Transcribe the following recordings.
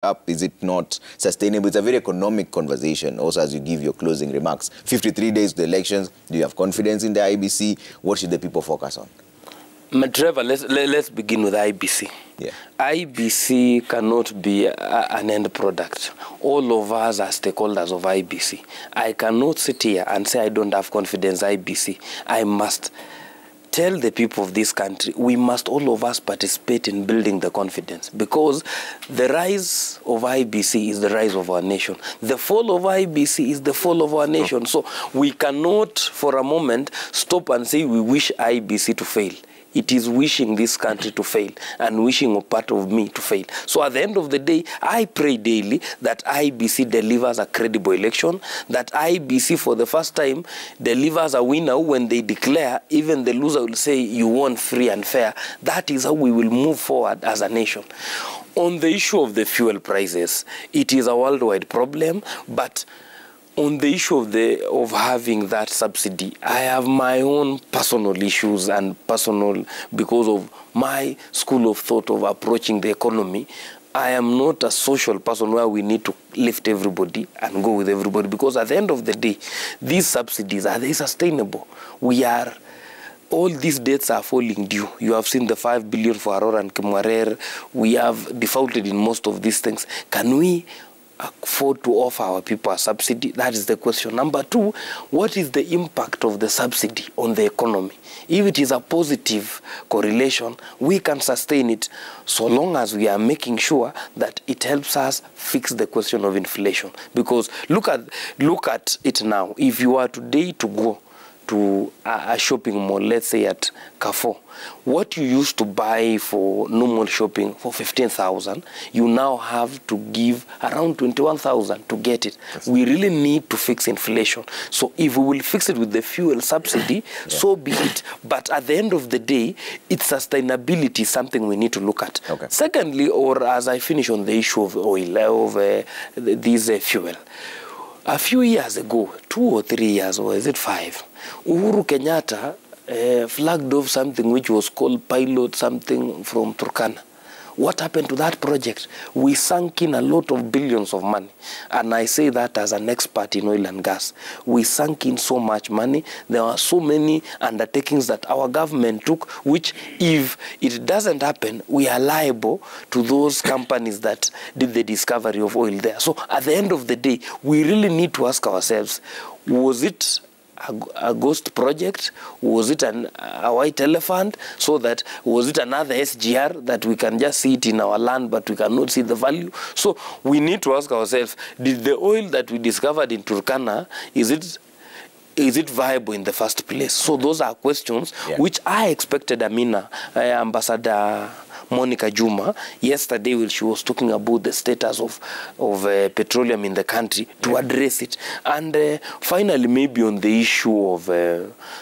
up? Is it not sustainable? It's a very economic conversation. Also, as you give your closing remarks, 53 days to the elections. Do you have confidence in the IBC? What should the people focus on? Trevor, let's begin with IBC. Yeah. IBC cannot be an end product. All of us are stakeholders of IBC. I cannot sit here and say I don't have confidence in IBC. I must tell the people of this country, we must all of us participate in building the confidence, because the rise of IBC is the rise of our nation. The fall of IBC is the fall of our nation. So we cannot for a moment stop and say we wish IBC to fail. It is wishing this country to fail and wishing a part of me to fail. So at the end of the day, I pray daily that IBC delivers a credible election, that IBC for the first time delivers a winner. When they declare, even the loser will say, you won free and fair. That is how we will move forward as a nation. On the issue of the fuel prices, it is a worldwide problem, but on the issue of having that subsidy, I have my own personal issues and because of my school of thought of approaching the economy. I am not a social person where we need to lift everybody and go with everybody, because at the end of the day, these subsidies, are they sustainable? All these debts are falling due. You have seen the 5 billion for Aurora and Kimwarer. We have defaulted in most of these things. Can we afford to offer our people a subsidy? That is the question. Number two, what is the impact of the subsidy on the economy? If it is a positive correlation, we can sustain it so long as we are making sure that it helps us fix the question of inflation. Because look at it now. If you are today to go to a shopping mall, let's say at Carrefour, what you used to buy for normal shopping for 15,000, you now have to give around 21,000 to get it. Yes. We really need to fix inflation. So if we will fix it with the fuel subsidy, so be it. But at the end of the day, its sustainability is something we need to look at. Okay. Secondly, or as I finish on the issue of oil, of this fuel, a few years ago, 2 or 3 years, or is it 5, Uhuru Kenyatta flagged off something which was called pilot something from Turkana. What happened to that project? We sunk in a lot of billions of money. And I say that as an expert in oil and gas. We sunk in so much money. There are so many undertakings that our government took, which if it doesn't happen, we are liable to those companies that did the discovery of oil there. So at the end of the day, we really need to ask ourselves, was it a ghost project? Was it a white elephant? So that was it another SGR that we can just see it in our land but we cannot see the value? So we need to ask ourselves, did the oil that we discovered in Turkana, is it viable in the first place? So those are questions which I expected Ambassador Monica Juma yesterday, when she was talking about the status of petroleum in the country, to address it. And finally, maybe on the issue of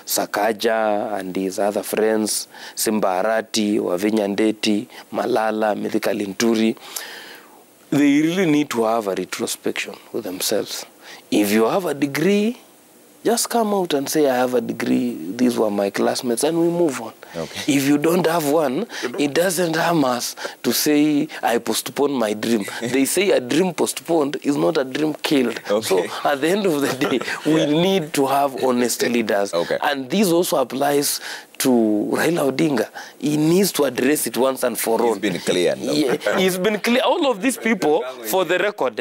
Sakaja and his other friends, Simba Arati, Wavinya Ndeti, Malala, Mithika Linturi, they really need to have a retrospection with themselves. If you have a degree, just come out and say, I have a degree, these were my classmates, and we move on. Okay. If you don't have one, it doesn't harm us to say, I postponed my dream. They say a dream postponed is not a dream killed. Okay. So at the end of the day, we need to have honest leaders. Okay. And this also applies to Raila Odinga. He needs to address it once and for all. He's been clear. No? Yeah, he's been clear. All of these people, for the record,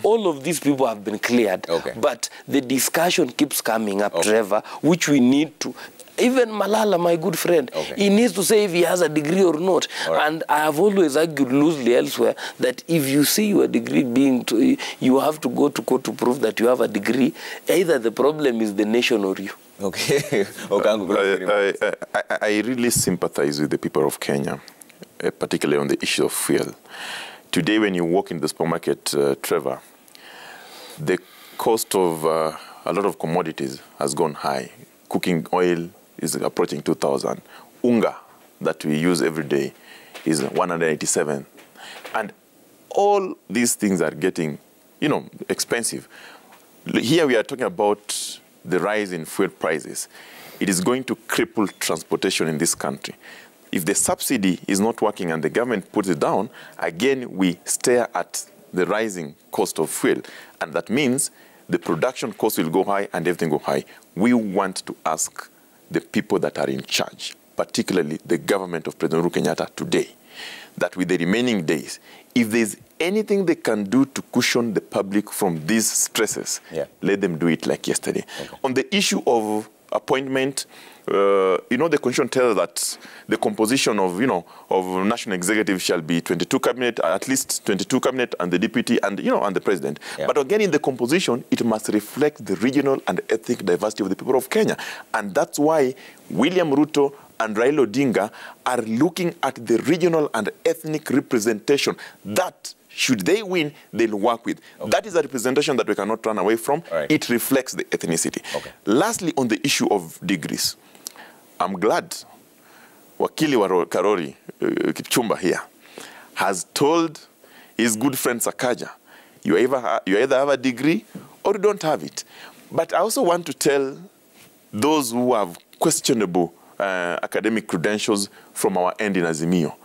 all of these people have been cleared. Okay. But the discussion keeps coming up, Trevor, which we need to... Even Malala, my good friend, he needs to say if he has a degree or not. Right. And I have always argued loosely elsewhere that if you see your degree you have to go to court to prove that you have a degree. Either the problem is the nation or you. Okay. I really sympathize with the people of Kenya, particularly on the issue of fuel. Today, when you walk in the supermarket, Trevor, the cost of a lot of commodities has gone high. Cooking oil is approaching 2,000. Unga that we use every day is 187. And all these things are getting, expensive. Here we are talking about the rise in fuel prices. It is going to cripple transportation in this country. If the subsidy is not working and the government puts it down, again, we stare at the rising cost of fuel. And that means the production cost will go high and everything go high. We want to ask the people that are in charge, particularly the government of President Uhuru Kenyatta today, that with the remaining days, if there's anything they can do to cushion the public from these stresses, let them do it like yesterday. Okay. On the issue of appointment, you know, the constitution tells that the composition of, of national executive shall be 22 cabinet, at least 22 cabinet, and the deputy, and, and the president. Yeah. But again, in the composition, it must reflect the regional and ethnic diversity of the people of Kenya. And that's why William Ruto and Raila Odinga are looking at the regional and ethnic representation that, should they win, they'll work with. Okay. That is a representation that we cannot run away from. Right. It reflects the ethnicity. Okay. Lastly, on the issue of degrees, I'm glad Wakili Karori Kipchumba here has told his good friend Sakaja, you either have a degree or you don't have it. But I also want to tell those who have questionable academic credentials from our end in Azimio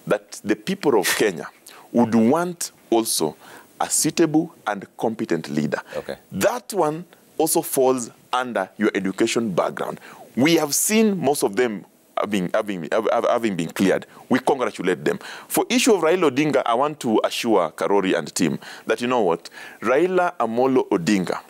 that the people of Kenya would want also a suitable and competent leader. Okay. That one also falls under your education background. We have seen most of them having been cleared. We congratulate them. For issue of Raila Odinga, I want to assure Karori and team that, you know what, Raila Amolo Odinga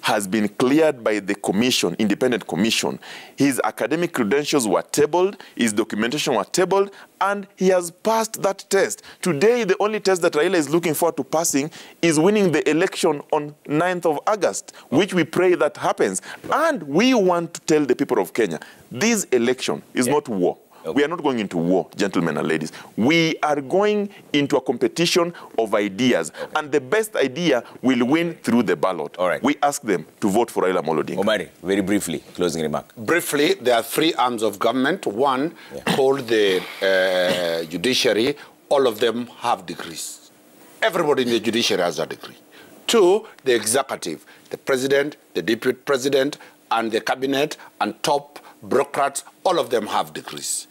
has been cleared by the commission, independent commission. His academic credentials were tabled, his documentation were tabled, and he has passed that test. Today, the only test that Raila is looking forward to passing is winning the election on 9th of August, which we pray that happens. And we want to tell the people of Kenya, this election is not war. Okay. We are not going into war, gentlemen and ladies. We are going into a competition of ideas. Okay. And the best idea will win through the ballot. All right. We ask them to vote for Raila Amolo Odinga. Omari, very briefly, closing remark. Briefly, there are three arms of government. One, called the judiciary. All of them have degrees. Everybody in the judiciary has a degree. Two, the executive. The president, the deputy president, and the cabinet, and top bureaucrats, all of them have degrees.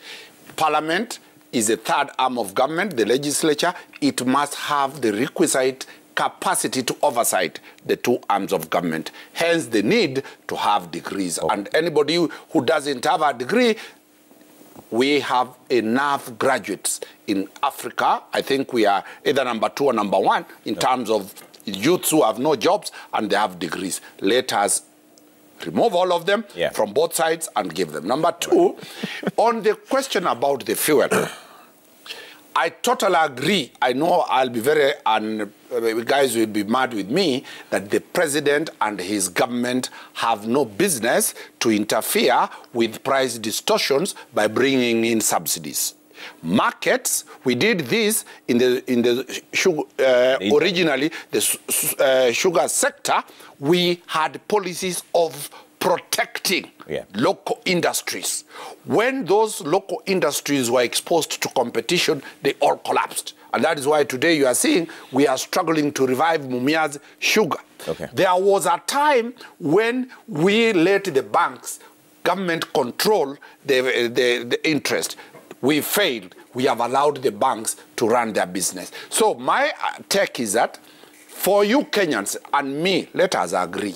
Parliament is a third arm of government, the legislature. It must have the requisite capacity to oversight the two arms of government. Hence the need to have degrees. Okay. And anybody who doesn't have a degree, we have enough graduates in Africa. I think we are either number 2 or number 1 in terms of youths who have no jobs and they have degrees. Let us remove all of them from both sides and give them. Number 2, on the question about the fuel, I totally agree. I know I'll be very, and guys will be mad with me, that the president and his government have no business to interfere with price distortions by bringing in subsidies. Markets, we did this in the sugar, originally the sugar sector. We had policies of protecting local industries. When those local industries were exposed to competition, they all collapsed. And that is why today you are seeing we are struggling to revive Mumia's sugar. Okay. There was a time when we let the banks, government control the interest. We failed. We have allowed the banks to run their business. So my take is that for you Kenyans and me, let us agree.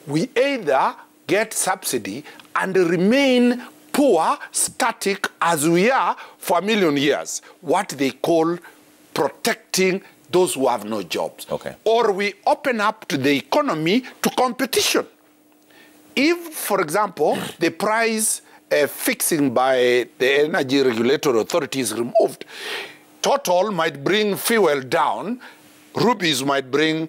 We either get subsidy and remain poor, static as we are for 1 million years, what they call protecting those who have no jobs. Okay. Or we open up to the economy to competition. If, for example, the price fixing by the energy regulatory authority is removed, Total might bring fuel down, rupees might bring,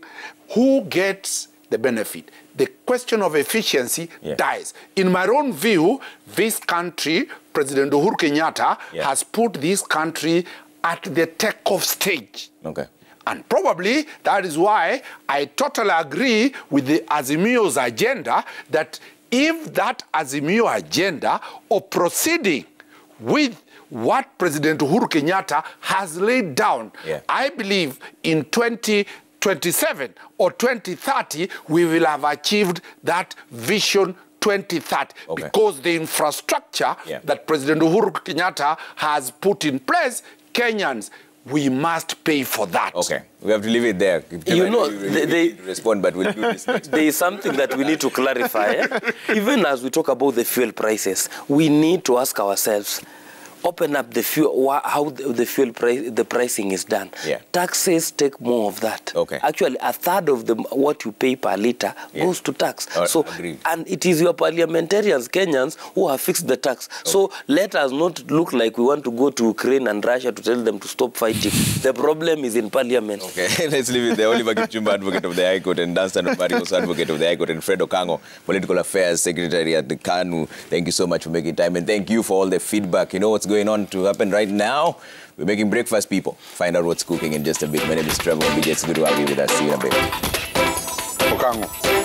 who gets the benefit? The question of efficiency dies. In my own view, this country, President Uhuru Kenyatta, has put this country at the takeoff stage. Okay. And probably that is why I totally agree with the Azimio's agenda, that if that Azimio agenda of proceeding with what President Uhuru Kenyatta has laid down, I believe in 2027 or 2030, we will have achieved that vision 2030, because the infrastructure that President Uhuru Kenyatta has put in place, Kenyans we must pay for that. Okay, we have to leave it there. You know, they respond, but we'll do this next. There is something that we need to clarify. Even as we talk about the fuel prices, we need to ask ourselves, open up the fuel, how the fuel price, the pricing is done. Yeah. Taxes take more of that. Okay. Actually, a third of what you pay per liter goes to tax. So, agreed. and it is your parliamentarians, Kenyans, who have fixed the tax. Okay. So let us not look like we want to go to Ukraine and Russia to tell them to stop fighting. The problem is in parliament. Okay, let's leave it there. Oliver Kipchumba, advocate of the High Court, and Dunstan Opari, also advocate of the High Court, and Fred Okango, political affairs secretary at the KANU. Thank you so much for making time, and thank you for all the feedback. You know what's going on to happen right now? We're making breakfast, people. Find out what's cooking in just a bit. My name is Trevor. It's good to have you with us. See you in a bit. Okango.